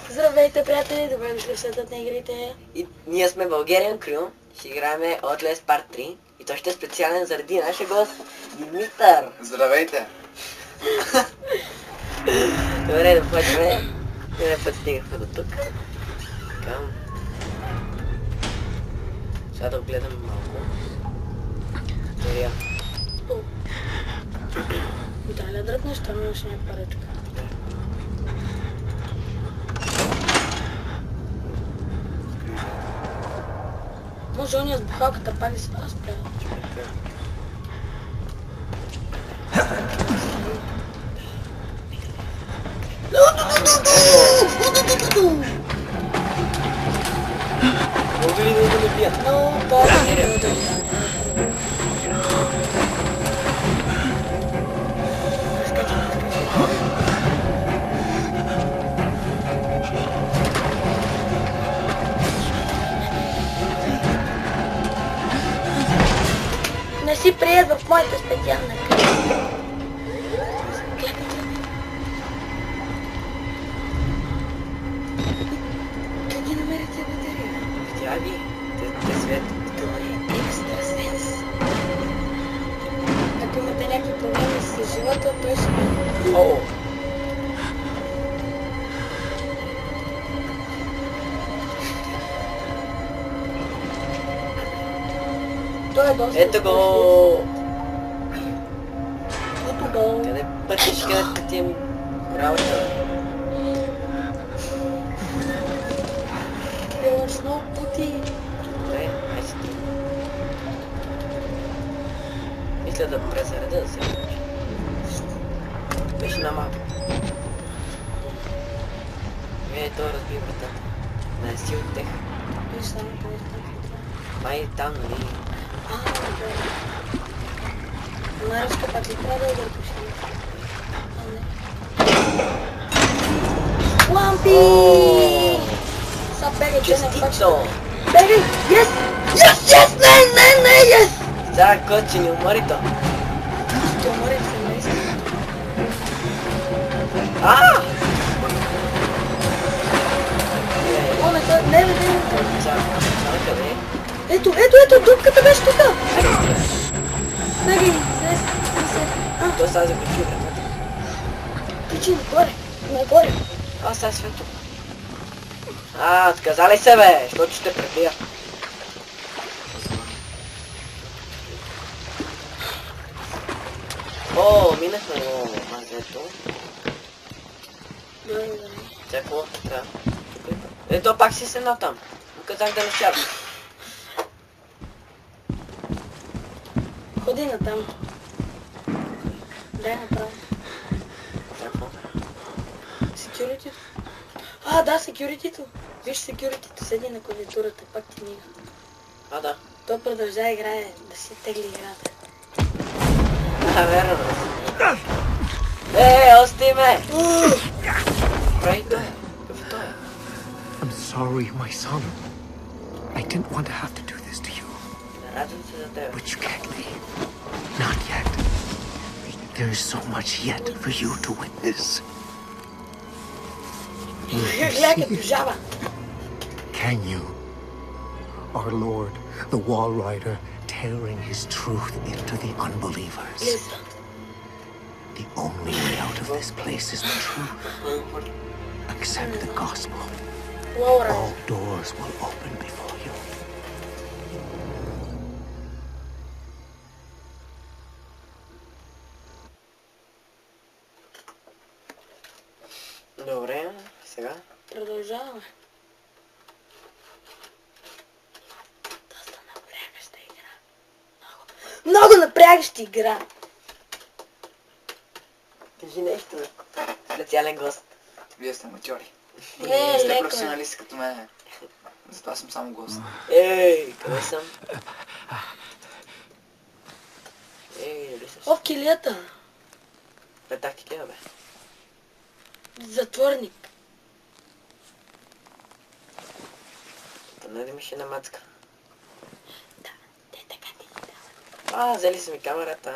Здравейте, приятели! Добре дошли в светът на игрите. И ние сме Bulgarian Crew. Ще играем Outlast Part 3. И той ще е специален заради нашия гост Димитър. Здравейте! Добре, да почваме. Един път стигнахме до тук. Към... Сега да огледам малко. Теория. Да, дръпнеш, там имаш някаква ръчка. Може ония с бухалката пали с вас, правил. Мога ли да ме бият? Но, по-добре. Не си прият в моята специална къща. Как ги намери тия батерия? Видя ги? Те свет. Това е екстрасенс. Ако имате някакви проблеми с живота, той ще ви... О! Той е доста... Ето го! Ето го. Къде пътиш, къде ти им работа? Имаш много пути. Добре, айде си тръгна. Мисля да презареда да се включи. Беше на малко. Той разби вратата. Не си от тех. Виж само къде е. Май там, нали? Добре. Наръчка пак ли трябва да я дърпиш? Лампи! Са бегай, че не почва. Честито! Бегай! Yes! Yes! Yes! Не! Yes! Сега кой че ни умори то? Ще умори семейство. Ааа! О, не! Сега къде е? Ето, дупката беше тука! Бегай, слез. Той сега заключи вратата. Тичи нагоре. А, сега свето. Отказали се бе, защото ще пребия. О, минахме го мазето. Сега какво трябва? Ето пак си седнал там. Казах да не сядам. Ходи натам. Дай направо. Какво? Секюритито. Да, секюритито. Виж секюритито, седи на клавиатурата, пак ти мига. Да. Той продължава да играе, да си тегли играта. Верно. Ости ме! Прави той. Какъв той? I'm sorry, my son. I didn't want to have to do this to you. Радвам се за теб. But you can't leave. Not yet. There is so much yet for you to witness. Гледай като жаба. Can you? Our Lord, the Wall Rider, tearing his truth into the unbelievers. Лиза. The only way out of this place is the truth. Accept the gospel. Лаура. All doors will open before you. Добре, сега. Продължаваме. Доста напрягаща игра. Много напрягаща игра. Кажи нещо. Специален гост. Вие сте аматьори. Леко Сте е. професионалисти като мен. Затова съм само гост. Къде съм? Дали съм? О, в килията. Бе, тактика, бе. Затворник. Поне да имаше на мацка. Да, те така ти дават. Взели са ми камерата.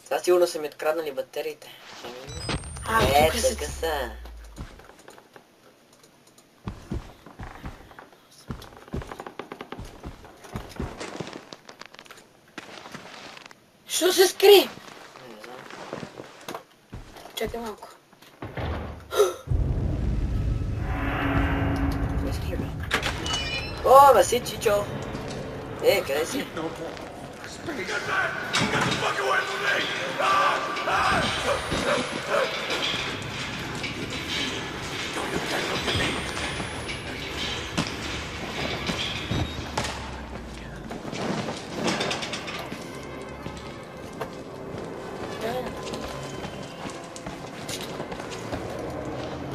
Сега сигурно са ми откраднали батериите. тук Тук се... са. Що се скри? Не знам. Чакай малко. Не скри, бе. О, ма си, Чичо. Къде си?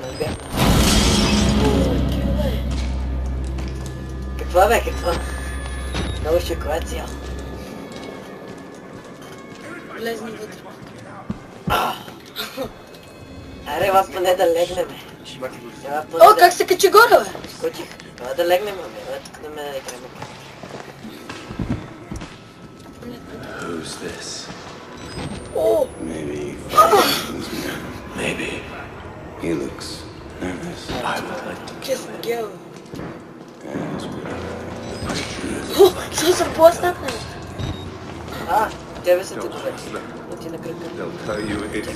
Не бе. Какво бе, какво? Много шоколация. Влезни вътре. Аре, ма поне да легнем. О, как се качи горе, бе? Скочих. Ела да легнем, ме. Ела тук да ме играем. Who's this? О, Maybe. He looks nervous. I would like to кис гел. ask О, що се блъснахме? Тебе са те добре. Да ти на кръка. They'll tell you it's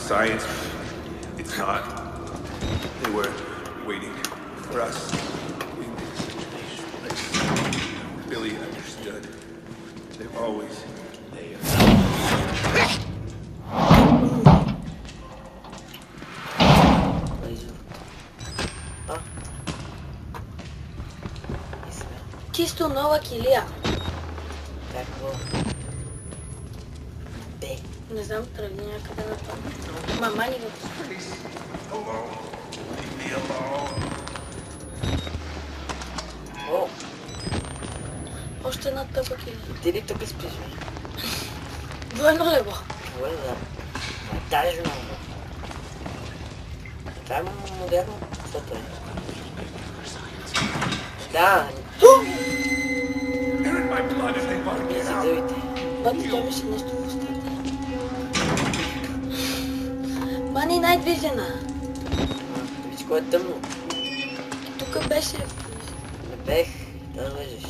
science. It's not. They were waiting for us. Billy understood. They've always. Чисто нова килия. Какво? Бе. Не знам, тръгни някъде на това. Мама ни го. О, Още една тъпа килия. ти ли тук спиш, бе? Двойно легло. Какво е да? Даже много. Това е модерно. Каквото е. Да, не задъвите. Бати, той ми се нещо в устата. Мани най-движена. Виж, кое е тъмно. Тук беше... Не бех да лежиш.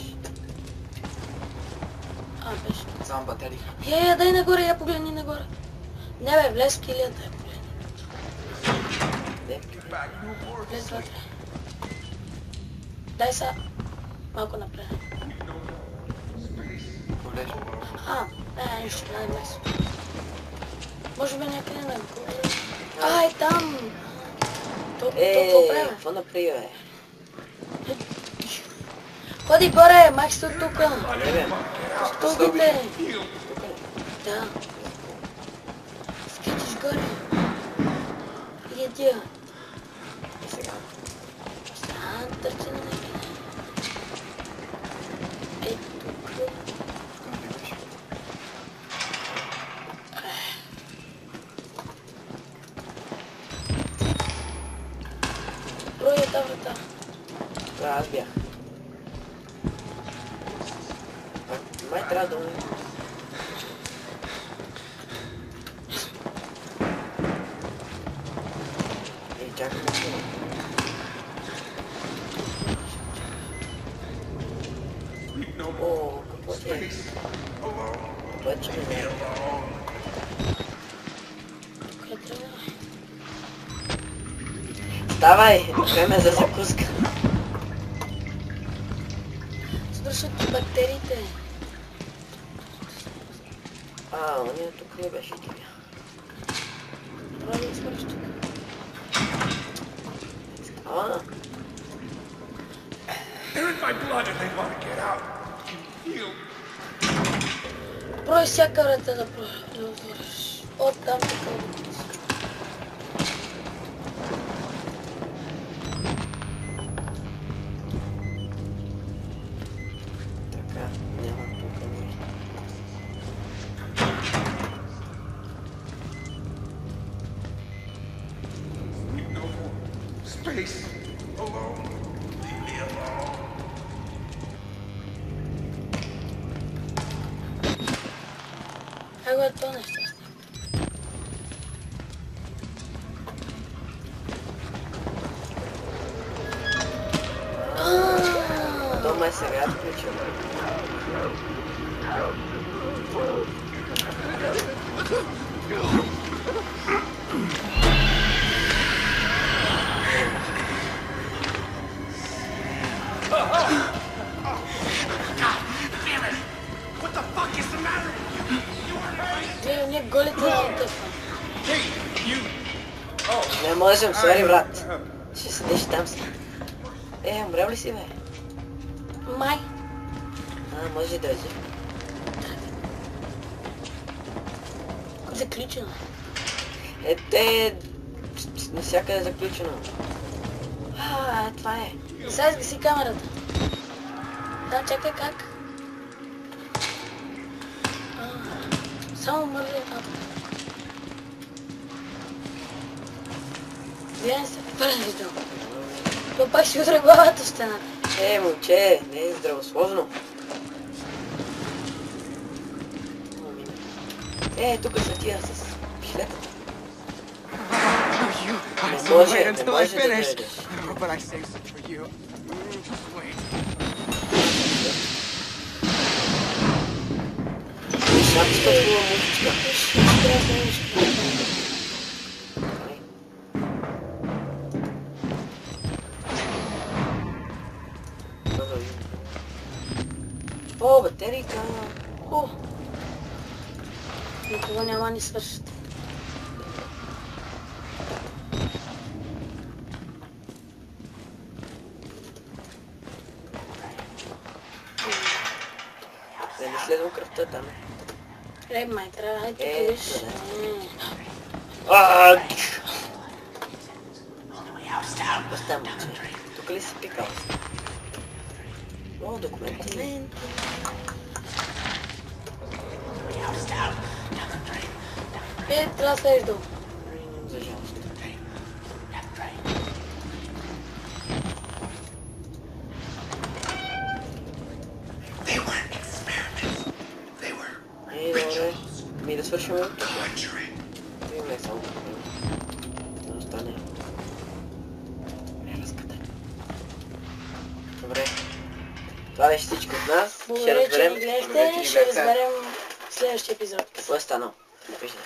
Беше. Само батерии. Я, дай нагоре, я погледни нагоре. Не бе, влез в килията, я погледни. Де? Влез вътре. Дай са малко напред. Влез. Нищо, най-близо. Може би някъде нагоре. Ай, там! То какво правим? Какво направи, бе? Ходи горе, Макс от тук. Не, бе. Стълбите. Да. Скачиш горе. И тия. И сега. Търчи на някъде. Ей, тук. Брой е тази врата. Това аз бях. Май трябва да умрем. Ей, чакай. О, какво ти е? Обаче ме не. Къде трябва? Ставай, време за закуска. Свършат бактериите. Ония тук не беше тя. Прави да свършат тук. They're in my blood and they want to get out. You. Брой всяка врата да отвориш. От там така. Така, няма тук. No more space. Alone. Leave me alone. Ай го е то нещастие. Май сега включвам. Гледай, ние голите на тъпа. Не можем, сори брат. Ще седиш там си. Умрял ли си бе? Май. Може да дойде. Заключено. Навсякъде е заключено. Това е. Сега изгаси камерата. Да, чакай как. Само мърли едната. Гледай се, първиздал. То пак ще удра главата в стената. Момче, не е здравословно. Тук са тия с пилетата. Не може да дойдеш. But I saved some for you. Wait. Шапчето хубава музичка. Батерийка. Никога няма ни свършат. Да не следвам кръвта там. Май, трябва да тук виж. Оставам, момче. Тук ли си пикал? Документи. Трябва да следиш долу. За жалост. They weren't experiments. They were Добре. Да свършим от тук. conjuring. Имаме само. Да остане. Разката. Добре. Това беше всичко от нас. Ще Благодаря, че ни разберем гледахте. Ще разберем в следващия епизод. какво е станало. Виждане.